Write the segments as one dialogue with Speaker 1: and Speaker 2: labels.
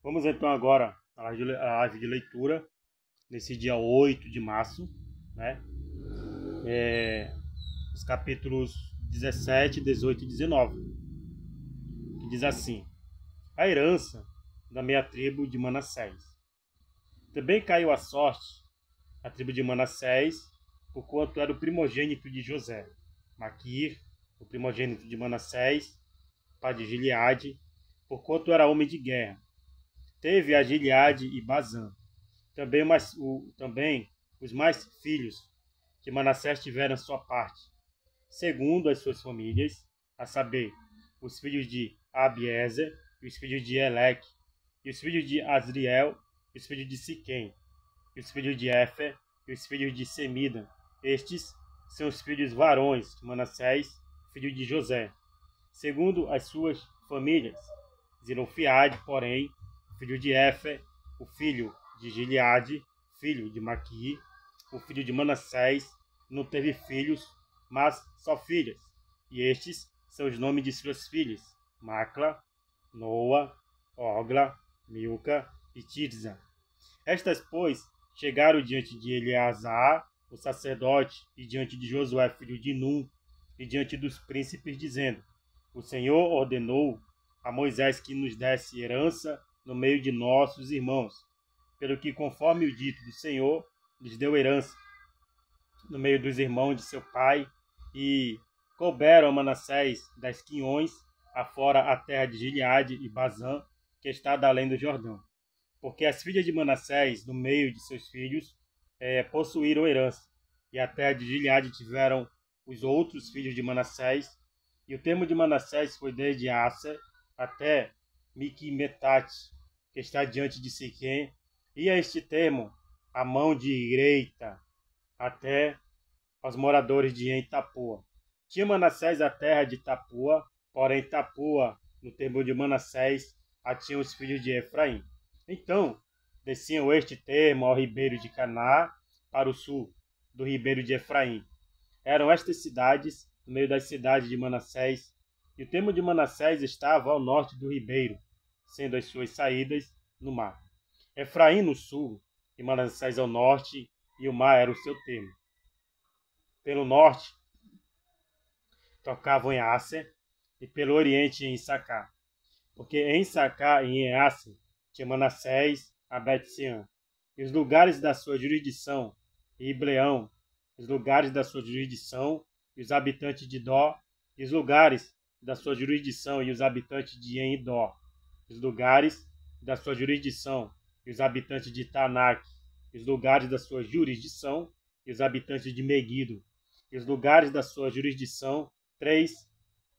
Speaker 1: Vamos então agora à live de leitura, nesse dia 8 de março, né? Os capítulos 17, 18 e 19, que diz assim: a herança da meia tribo de Manassés. Também caiu a sorte a tribo de Manassés, porquanto era o primogênito de José. Maquir, o primogênito de Manassés, pai de Gileade, porquanto era homem de guerra. Teve a Gileade e Bazã. Também os mais filhos que Manassés tiveram sua parte, segundo as suas famílias, a saber, os filhos de Abiezer, e os filhos de Eleque, e os filhos de Asriel, e os filhos de Siquém, e os filhos de Éfer, e os filhos de Semida. Estes são os filhos varões de Manassés, filho de José, segundo as suas famílias. Zelofeade, porém, filho de Éfer, o filho de Gileade, filho de Maquir, o filho de Manassés, não teve filhos, mas só filhas. E estes são os nomes de suas filhas: Macla, Noa, Ogla, Milca e Tirza. Estas, pois, chegaram diante de Eleazar, o sacerdote, e diante de Josué, filho de Num, e diante dos príncipes, dizendo: o Senhor ordenou a Moisés que nos desse herança no meio de nossos irmãos, pelo que, conforme o dito do Senhor, lhes deu herança no meio dos irmãos de seu pai, e couberam a Manassés 10 quinhões, afora a terra de Gileade e Bazã, que está da além do Jordão. Porque as filhas de Manassés, no meio de seus filhos, possuíram herança, e a terra de Gileade tiveram os outros filhos de Manassés, e o termo de Manassés foi desde Aser até Miquimetate, que está diante de Siquém, e a este termo a mão direita até aos moradores de Tapua. Tinha Manassés a terra de Tapua, porém Tapua, no termo de Manassés, a tinham os filhos de Efraim. Então, desciam este termo ao ribeiro de Caná, para o sul do ribeiro de Efraim. Eram estas cidades, no meio das cidades de Manassés, e o termo de Manassés estava ao norte do ribeiro, sendo as suas saídas no mar. Efraim no sul, e Manassés ao norte, e o mar era o seu termo. Pelo norte, tocavam em Aser, e pelo oriente em Issacar. Porque em Issacar e em Aser tinha Manassés a Bet-Sean, e os lugares da sua jurisdição, e Ibleão, os lugares da sua jurisdição, e os habitantes de Dó, e os lugares da sua jurisdição, e os habitantes de En-Dó, os lugares da sua jurisdição, e os habitantes de Tanak, e os lugares da sua jurisdição, e os habitantes de Meguido, e os lugares da sua jurisdição, 3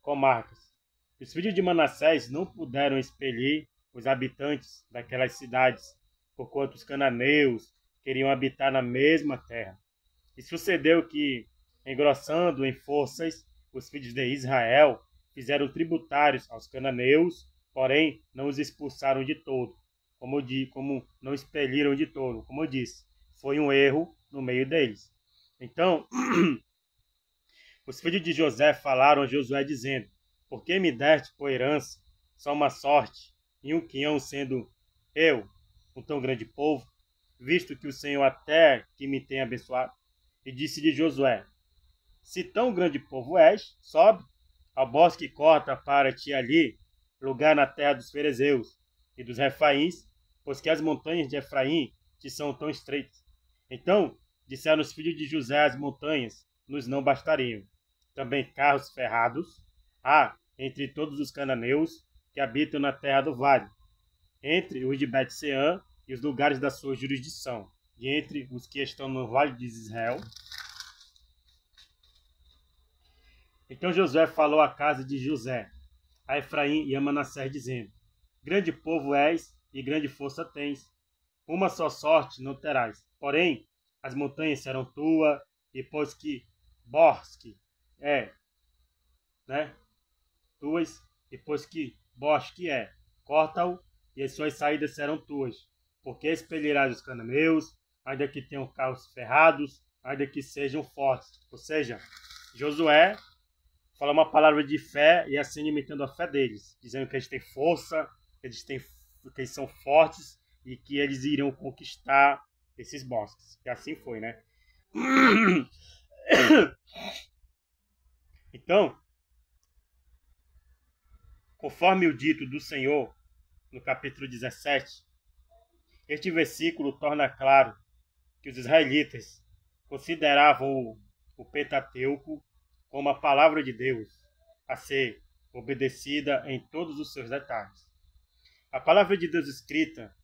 Speaker 1: comarcas. Os filhos de Manassés não puderam expelir os habitantes daquelas cidades, porquanto os cananeus queriam habitar na mesma terra. E sucedeu que, engrossando em forças, os filhos de Israel fizeram tributários aos cananeus, porém não os expulsaram de todo, como não expeliram de todo, como eu disse. Foi um erro no meio deles. Então, os filhos de José falaram a Josué, dizendo: por que me deste por herança só uma sorte, e um quinhão, sendo eu um tão grande povo, visto que o Senhor até que me tem abençoado? E disse-lhe Josué: se tão grande povo és, sobe ao bosque que corta para ti ali lugar na terra dos ferezeus e dos refaíns, pois que as montanhas de Efraim te são tão estreitas. Então disseram os filhos de José às montanhas: nos não bastariam também carros ferrados há entre todos os cananeus que habitam na terra do vale, entre os de Bet-Sean e os lugares da sua jurisdição, e entre os que estão no vale de Israel. Então Josué falou à casa de José, a Efraim e a Manassés, dizendo: grande povo és e grande força tens. Uma só sorte não terás. Porém, as montanhas serão tua, e pois que bosque tuas, e pois que bosque corta-o, e as suas saídas serão tuas. Porque expelirás os cananeus, ainda que tenham carros ferrados, ainda que sejam fortes. Ou seja, Josué fala uma palavra de fé e assim limitando a fé deles, dizendo que eles têm força, que eles têm que eles são fortes e que eles iriam conquistar esses bosques. E assim foi, né? Então, conforme o dito do Senhor, no capítulo 17, este versículo torna claro que os israelitas consideravam o Pentateuco como a palavra de Deus a ser obedecida em todos os seus detalhes. A palavra de Deus escrita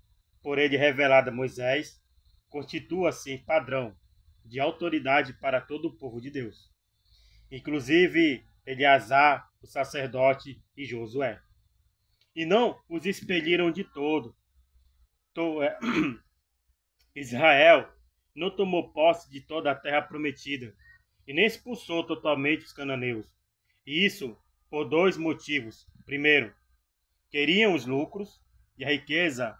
Speaker 1: por ele revelada a Moisés constitua-se padrão de autoridade para todo o povo de Deus, inclusive Eleazar, o sacerdote, e Josué. E não os expeliram de todo. Israel não tomou posse de toda a terra prometida e nem expulsou totalmente os cananeus. E isso por dois motivos. Primeiro, queriam os lucros e a riqueza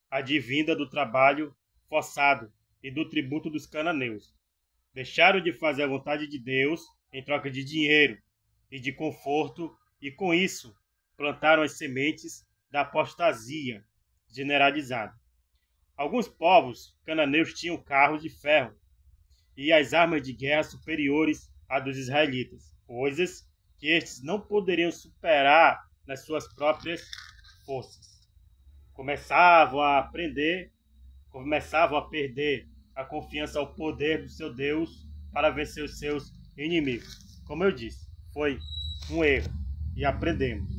Speaker 1: advinda do trabalho forçado e do tributo dos cananeus. Deixaram de fazer a vontade de Deus em troca de dinheiro e de conforto, e com isso plantaram as sementes da apostasia generalizada. Alguns povos cananeus tinham carros de ferro e as armas de guerra superiores à dos israelitas, coisas que estes não poderiam superar nas suas próprias forças. Começavam a perder a confiança ao poder do seu Deus para vencer os seus inimigos. Como eu disse, foi um erro e aprendemos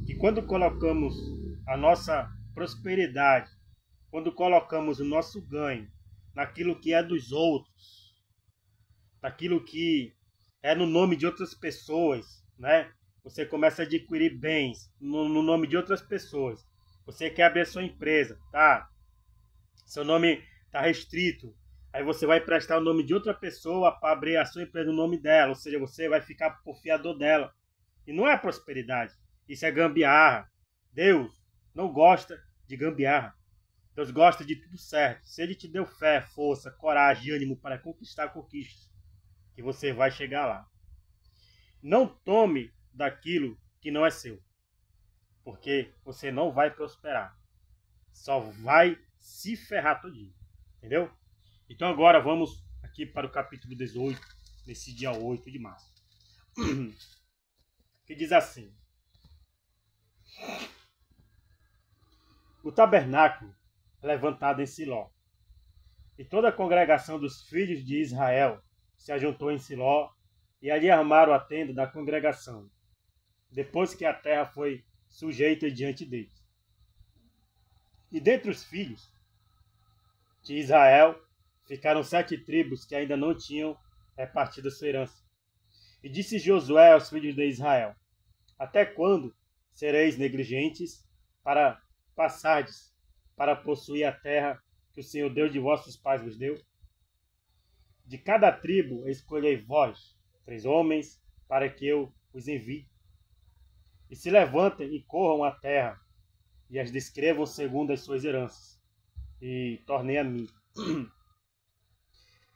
Speaker 1: que quando colocamos a nossa prosperidade, quando colocamos o nosso ganho naquilo que é dos outros, naquilo que é no nome de outras pessoas, né? Você começa a adquirir bens no nome de outras pessoas. Você quer abrir a sua empresa, tá? Seu nome está restrito. Aí você vai emprestar o nome de outra pessoa para abrir a sua empresa no nome dela. Ou seja, você vai ficar por fiador dela. E não é prosperidade. Isso é gambiarra. Deus não gosta de gambiarra. Deus gosta de tudo certo. Se Ele te deu fé, força, coragem e ânimo para conquistar, conquiste. Que você vai chegar lá. Não tome daquilo que não é seu. Porque você não vai prosperar. Só vai se ferrar todinho. Entendeu? Então agora vamos aqui para o capítulo 18, nesse dia 8 de março. Que diz assim: o tabernáculo levantado em Siló, e toda a congregação dos filhos de Israel se ajuntou em Siló, e ali armaram a tenda da congregação, depois que a terra foi sujeita diante deles. E dentre os filhos de Israel ficaram 7 tribos que ainda não tinham repartido a sua herança. E disse Josué aos filhos de Israel: até quando sereis negligentes para passardes para possuir a terra que o Senhor Deus de vossos pais vos deu? De cada tribo escolhei vós 3 homens, para que eu os envie. E se levantem e corram a terra, e as descrevam segundo as suas heranças, e tornem a mim.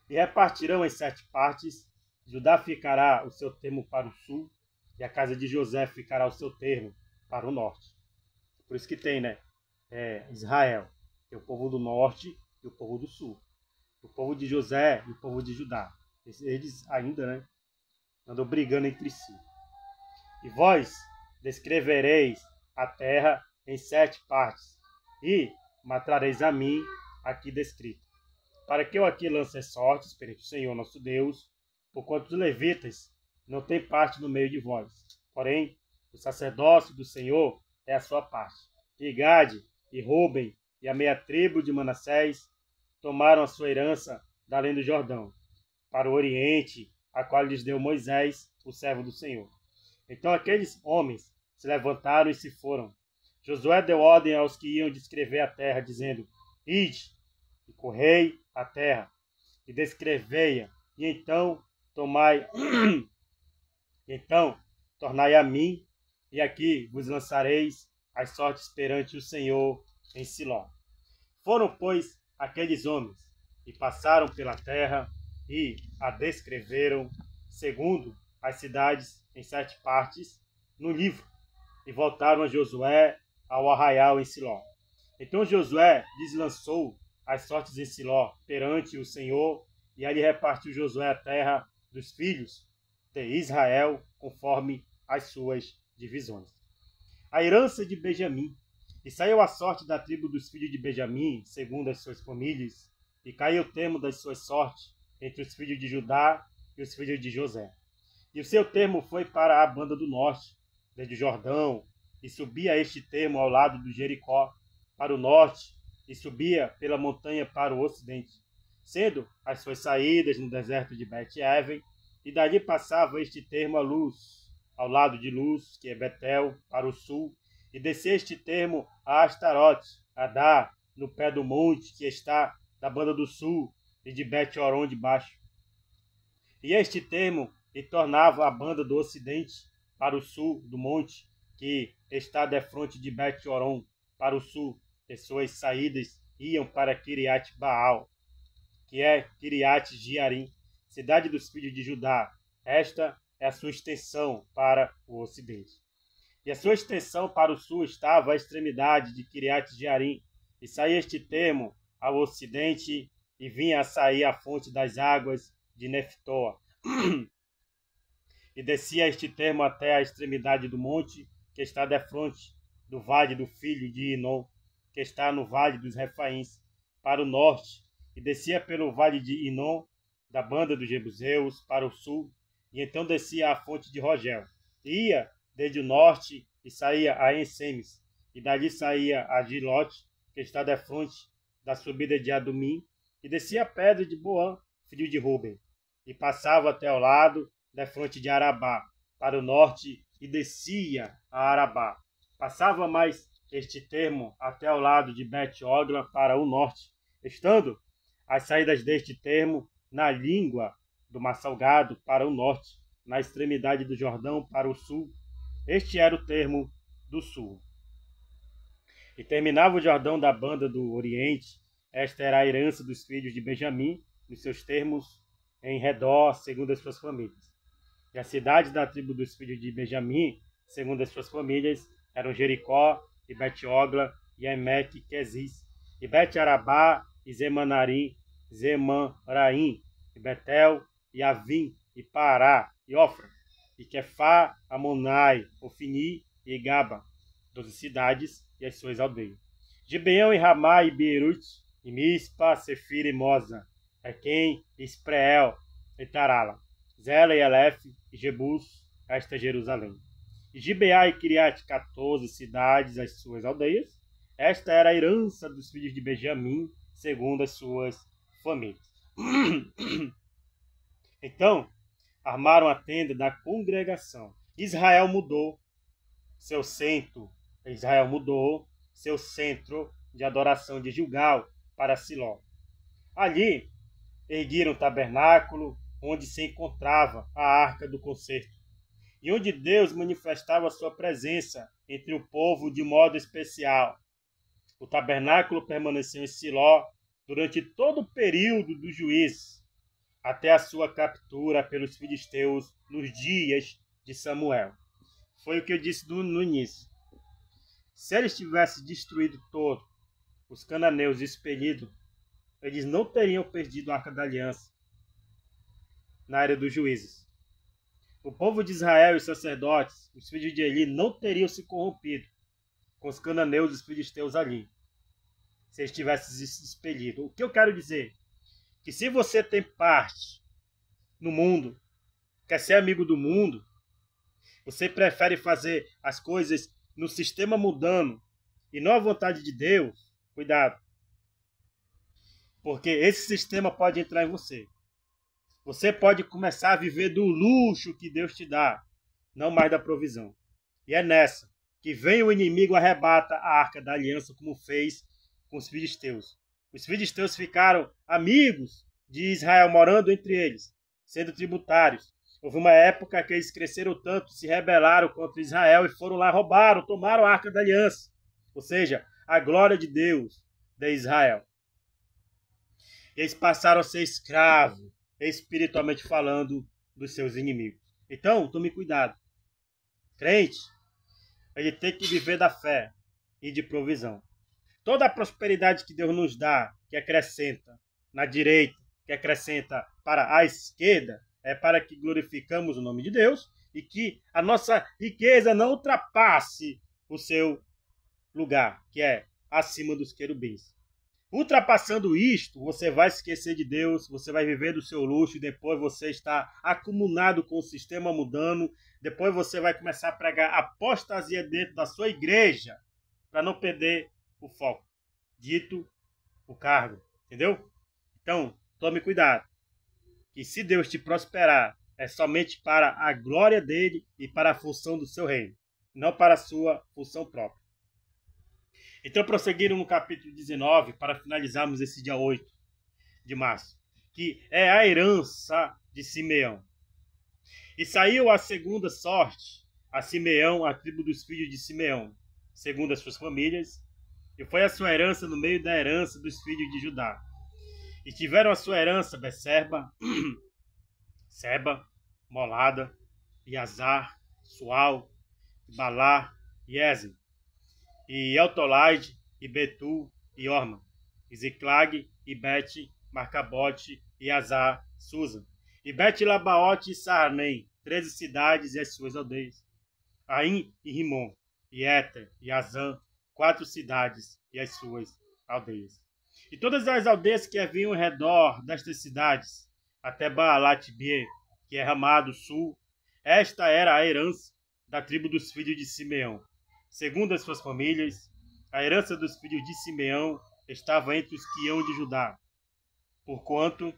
Speaker 1: E repartirão em 7 partes. Judá ficará o seu termo para o sul, e a casa de José ficará o seu termo para o norte. Por isso que tem, né? Israel. Tem o povo do norte e o povo do sul. O povo de José e o povo de Judá. Eles ainda, né? Andam brigando entre si. E vós descrevereis a terra em 7 partes, e matrareis a mim aqui descrito, para que eu aqui lance sortes perante o Senhor nosso Deus, porquanto os levitas não têm parte no meio de vós. Porém, o sacerdócio do Senhor é a sua parte. E Gade, e Ruben, e a meia tribo de Manassés tomaram a sua herança da além do Jordão, para o oriente, a qual lhes deu Moisés, o servo do Senhor. Então aqueles homens se levantaram e se foram. Josué deu ordem aos que iam descrever a terra, dizendo: ide, e correi a terra, e descrevei-a, e então tornai a mim, e aqui vos lançareis as sortes perante o Senhor em Siló. Foram, pois, aqueles homens, e passaram pela terra, e a descreveram, segundo as cidades, em 7 partes, no livro, e voltaram a Josué ao arraial em Siló. Então Josué deslançou as sortes em Siló perante o Senhor, e ali repartiu Josué a terra dos filhos de Israel, conforme as suas divisões. A herança de Benjamim. E saiu a sorte da tribo dos filhos de Benjamim, segundo as suas famílias, e caiu o termo das suas sortes entre os filhos de Judá e os filhos de José. E o seu termo foi para a banda do norte, desde o Jordão, e subia este termo ao lado do Jericó, para o norte, e subia pela montanha para o ocidente, sendo as suas saídas no deserto de Bet-Aven, e dali passava este termo a Luz, ao lado de Luz, que é Betel, para o sul, e descia este termo a Astarote, Adá, no pé do monte, que está da banda do sul, e de Bet-Horon de baixo. E este termo e tornava a banda do ocidente para o sul do monte, que está defronte de Bet-Horon, para o sul, e suas saídas iam para Kiriat Baal, que é Kiriat Jearim, cidade dos filhos de Judá. Esta é a sua extensão para o ocidente. E a sua extensão para o sul estava à extremidade de Kiriat Jearim, e saía este termo ao ocidente, e vinha a sair a fonte das águas de Neftoa. E descia este termo até a extremidade do monte, que está defronte do vale do filho de Inom, que está no vale dos Refaíns, para o norte, e descia pelo vale de Inom, da banda dos Jebuseus, para o sul, e então descia à fonte de Rogel. E ia desde o norte e saía a Ensemes, e dali saía a Gilote, que está defronte da subida de Adumim, e descia a pedra de Boã, filho de Ruben, e passava até ao lado, defronte de Arabá, para o norte, e descia a Arabá. Passava mais este termo até ao lado de Bet-Ogla, para o norte, estando as saídas deste termo na língua do Mar Salgado, para o norte, na extremidade do Jordão, para o sul. Este era o termo do sul. E terminava o Jordão da banda do oriente. Esta era a herança dos filhos de Benjamim, nos seus termos em redor, segundo as suas famílias. E as cidades da tribo dos filhos de Benjamim, segundo as suas famílias, eram Jericó, e Bet-Ogla, e Emek, Quezis, e Bet-Arabá, e Zemanarim, Zemaraim, e Betel, e Avim, e Pará, e Ofra, e Quefá, Amonai, Ofini e Gaba, 12 cidades e as suas aldeias. Gibeão e Ramá e Beirute, e Mispa, Sefira e Moza, Requém, Espreel e Tarala, Zela e Elef e Jebus, esta é Jerusalém. E Gibeá e Kiriat, 14 cidades, as suas aldeias. Esta era a herança dos filhos de Benjamim, segundo as suas famílias. Então, armaram a tenda da congregação. Israel mudou seu centro de adoração de Gilgal para Siló. Ali, ergueram o tabernáculo, onde se encontrava a arca do concerto, e onde Deus manifestava a sua presença entre o povo de modo especial. O tabernáculo permaneceu em Siló durante todo o período dos juízes, até a sua captura pelos filisteus nos dias de Samuel. Foi o que eu disse no início. Se eles tivessem destruído todo, os cananeus expelidos, eles não teriam perdido a Arca da Aliança na era dos juízes. O povo de Israel e os sacerdotes, os filhos de Eli, não teriam se corrompido com os cananeus e os filisteus ali, se eles tivessem expelido. O que eu quero dizer? Que se você tem parte no mundo, quer ser amigo do mundo, você prefere fazer as coisas no sistema mundano e não à vontade de Deus, cuidado. Porque esse sistema pode entrar em você. Você pode começar a viver do luxo que Deus te dá, não mais da provisão. E é nessa que vem o inimigo arrebata a Arca da Aliança, como fez com os filisteus. Os filisteus ficaram amigos de Israel, morando entre eles, sendo tributários. Houve uma época que eles cresceram tanto, se rebelaram contra Israel e foram lá, roubaram, tomaram a Arca da Aliança. Ou seja, a glória de Deus de Israel. Eles passaram a ser escravos, espiritualmente falando, dos seus inimigos. Então, tome cuidado. Crente, ele tem que viver da fé. e de provisão. Toda a prosperidade que Deus nos dá, que acrescenta na direita, que acrescenta para a esquerda, é para que glorificamos o nome de Deus e que a nossa riqueza não ultrapasse o seu lugar, que é acima dos querubins. Ultrapassando isto, você vai esquecer de Deus, você vai viver do seu luxo, e depois você está acumulado com o sistema mudando, depois você vai começar a pregar apostasia dentro da sua igreja, para não perder o foco, dito o cargo, entendeu? Então, tome cuidado, que se Deus te prosperar, é somente para a glória dele e para a função do seu reino, não para a sua função própria. Então, prosseguindo no capítulo 19, para finalizarmos esse dia 8 de março, que é a herança de Simeão. E saiu a segunda sorte a Simeão, a tribo dos filhos de Simeão, segundo as suas famílias, e foi a sua herança no meio da herança dos filhos de Judá. E tiveram a sua herança Becerba, Seba, Molada, Iazar, Sual, Balá e Ezen, e Eltolaide, e Betu, e Orma, e Ziclag, e Bet, Marcabote, e Azar, Susa, e Bet-Labaote e Sarnem, 13 cidades e as suas aldeias, Aim e Rimon, e Éter, e Azã, 4 cidades e as suas aldeias. E todas as aldeias que haviam ao redor destas cidades, até Baalat-Bie, que é Ramá do sul, esta era a herança da tribo dos filhos de Simeão. Segundo as suas famílias, a herança dos filhos de Simeão estava entre os que iam de Judá, porquanto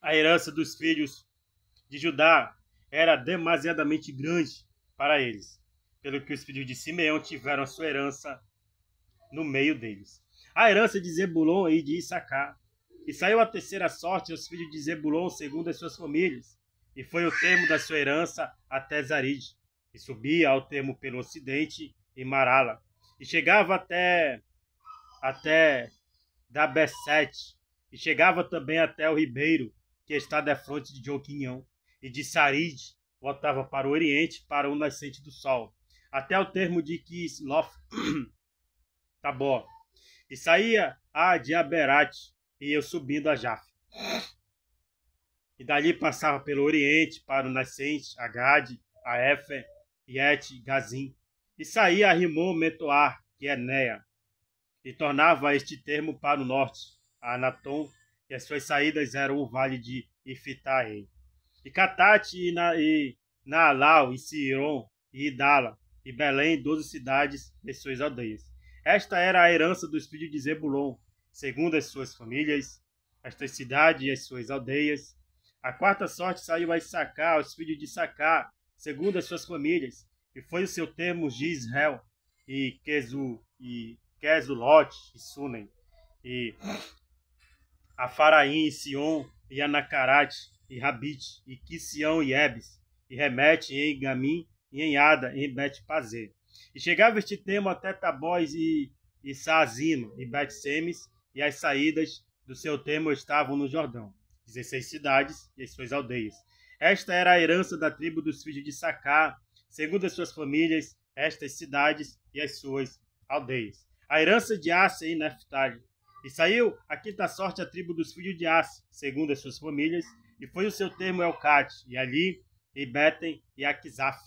Speaker 1: a herança dos filhos de Judá era demasiadamente grande para eles, pelo que os filhos de Simeão tiveram a sua herança no meio deles. A herança de Zebulon e de Issacar. E saiu a terceira sorte aos filhos de Zebulon segundo as suas famílias, e foi o termo da sua herança até Zaride, e subia ao termo pelo ocidente em Marala, e chegava até Dabesete, e chegava também até o ribeiro, que está defronte de Joquinhão, e de Saride voltava para o oriente, para o nascente do sol, até o termo de Quislof Tabor, e saía a de Aberate, e eu subindo a Jaf. E dali passava pelo oriente, para o nascente, a Gade, a Éfer, Iete, Gazim, e saía a Rimon Metoar, que é Néa, e tornava este termo para o norte, a Anatom, e as suas saídas eram o vale de Ifitae. E Catate, e Naalau, e Siron, e Idala, e Belém, 12 cidades e suas aldeias. Esta era a herança dos filhos de Zebulon, segundo as suas famílias, estas cidades e as suas aldeias. A quarta sorte saiu a Issacar, aos filhos de Issacar, segundo as suas famílias, e foi o seu termo de Israel, e Quesulote, e Sunem, e Afaraim, e Sion, e Anacarate, e Rabite, e Quisião, e Ebes, e Remete em Gamim, e em Ada, e em Bet-Pazê. E chegava este termo até Tabós e Saazima, e Bet-Semes, e as saídas do seu termo estavam no Jordão, 16 cidades e as suas aldeias. Esta era a herança da tribo dos filhos de Issacar, segundo as suas famílias, estas cidades e as suas aldeias. A herança de Aser e Neftali. E saiu a quinta sorte a tribo dos filhos de Aser, segundo as suas famílias, e foi o seu termo Elcate, e ali, e Betem, e Aquisaf,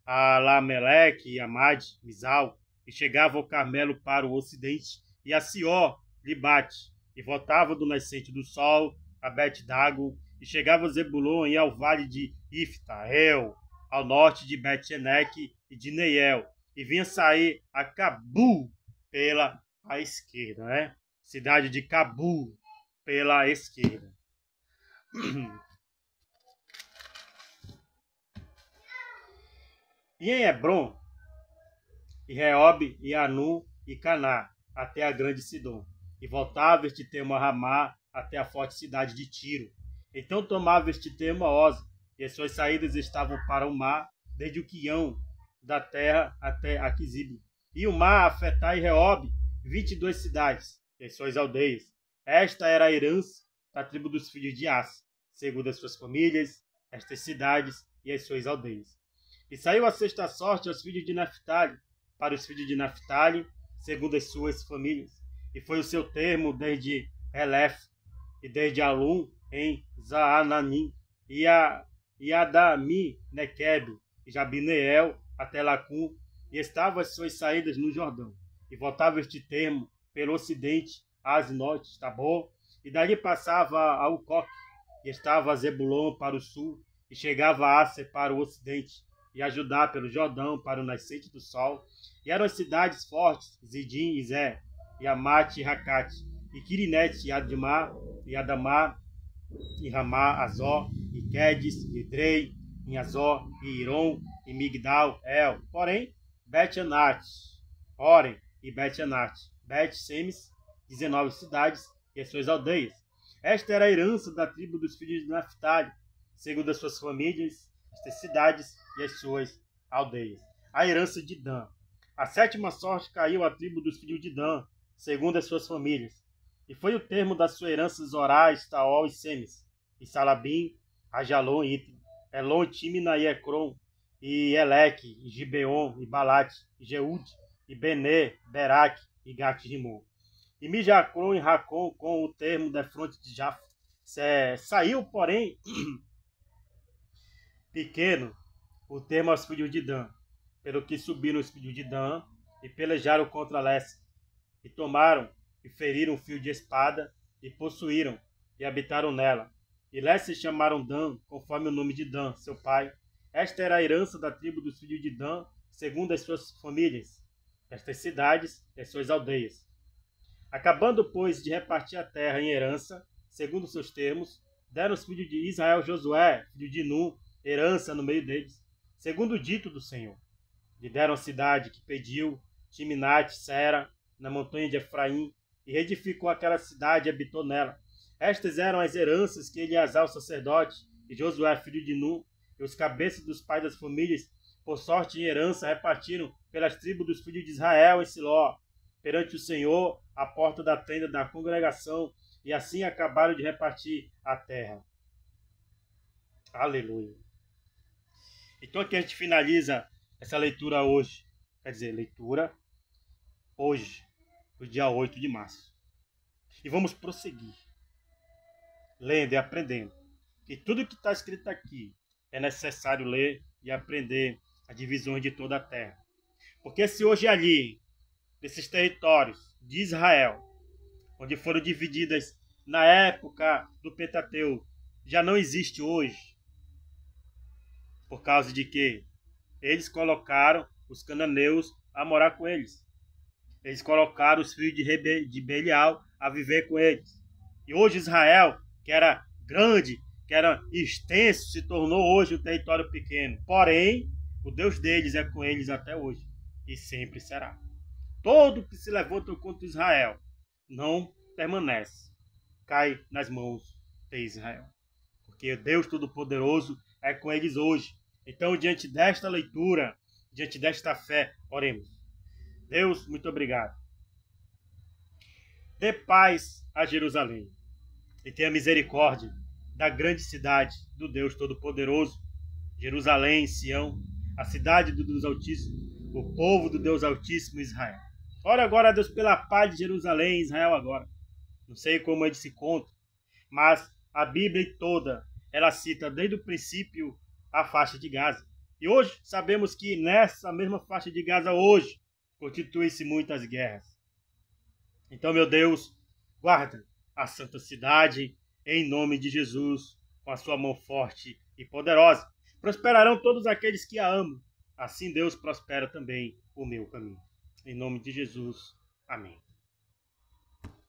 Speaker 1: a Lameleque, e Amad, Mizal, e chegava ao Carmelo para o ocidente, e a Sió, Libate, e voltava do nascente do sol, a Bet-Dago, e chegava a Zebulon e ao vale de Iftael, ao norte de Bet-Eneque e de Neiel, e vinha sair a Cabu pela a esquerda, né? Cidade de Cabu pela esquerda. E em Hebron, e Reob, e Anu, e Caná, até a grande Sidom, e voltava este termo a Ramá, até a forte cidade de Tiro. Então tomava este termo a Oza, e as suas saídas estavam para o mar, desde o Quião da terra até Aquisibe. E o mar afetai Reob, 22 cidades, e as suas aldeias. Esta era a herança da tribo dos filhos de Aser, segundo as suas famílias, estas cidades e as suas aldeias. E saiu a sexta sorte aos filhos de Naphtali, para os filhos de Naphtali, segundo as suas famílias. E foi o seu termo desde Elef, e desde Alum em Zaananim, e Adami, Nequeb, e Jabineel, até Lacum, e estavam as suas saídas no Jordão. E voltava este termo pelo ocidente, Asnote, Tabor, e dali passava a Ucoque, e estava a Zebulon para o sul, e chegava a Aser para o ocidente, e a Judá pelo Jordão para o nascente do sol. E eram as cidades fortes, Zidim e Zé, e Amate e Racate, e Quirinete e Admar, e Adamar, e Ramá, Azó, e Quedes, e Edrei, e Azó, e Irom, e Migdal, El. Porém, Bet-Anat, Orem e Bet-Anat, Bet-Semes, 19 cidades e as suas aldeias. Esta era a herança da tribo dos filhos de Naphtali, segundo as suas famílias, estas cidades e as suas aldeias. A herança de Dan. A sétima sorte caiu à tribo dos filhos de Dan, segundo as suas famílias. E foi o termo da sua herança Zorá, Estaol e Semes, e Salabim, Ajalon e Item, Elon, Timna e Ecrom, e Eleque, e Gibeon, e Balate, e Jeúde, e Bené, Beraque, e Gat-Rimon. E Mijacron e Racon, com o termo da fronte de Jaffa. Saiu, porém, pequeno, o termo aos filhos de Dan, pelo que subiram os filhos de Dan, e pelejaram contra Leste, e tomaram, e feriram um fio de espada, e possuíram, e habitaram nela. E Leste chamaram Dan, conforme o nome de Dan, seu pai. Esta era a herança da tribo dos filhos de Dan, segundo as suas famílias, estas cidades e as suas aldeias. Acabando, pois, de repartir a terra em herança, segundo seus termos, deram os filhos de Israel Josué, filho de Nun, herança no meio deles, segundo o dito do Senhor. Lhe deram a cidade que pediu, Timnat Sera, na montanha de Efraim, e reedificou aquela cidade e habitou nela. Estas eram as heranças que Eleazar, o sacerdote, e Josué, filho de Nun, e os cabeças dos pais das famílias, por sorte em herança, repartiram pelas tribos dos filhos de Israel em Siló, perante o Senhor, à porta da tenda da congregação, e assim acabaram de repartir a terra. Aleluia. Então aqui a gente finaliza essa leitura hoje. Quer dizer, leitura hoje, no dia 8 de março. E vamos prosseguir, lendo e aprendendo. Que tudo que está escrito aqui é necessário ler e aprender as divisões de toda a terra. Porque se hoje ali, nesses territórios de Israel, onde foram divididas na época do Pentateuco, já não existe hoje, por causa de que eles colocaram os cananeus a morar com eles. Eles colocaram os filhos de Belial a viver com eles. E hoje Israel, que era grande, que era extenso, se tornou hoje um território pequeno. Porém, o Deus deles é com eles até hoje. E sempre será. Todo que se levanta contra Israel não permanece. Cai nas mãos de Israel. Porque Deus Todo-Poderoso é com eles hoje. Então, diante desta leitura, diante desta fé, oremos. Deus, muito obrigado. Dê paz a Jerusalém e tenha misericórdia da grande cidade do Deus Todo-Poderoso, Jerusalém, Sião, a cidade do Deus Altíssimo, o povo do Deus Altíssimo, Israel. Ora agora, Deus, pela paz de Jerusalém e Israel agora. Não sei como ele se conta, mas a Bíblia toda, ela cita desde o princípio a faixa de Gaza. E hoje sabemos que nessa mesma faixa de Gaza hoje constituem-se muitas guerras. Então, meu Deus, guarda a santa cidade em nome de Jesus, com a sua mão forte e poderosa. Prosperarão todos aqueles que a amam. Assim Deus prospera também o meu caminho. Em nome de Jesus. Amém.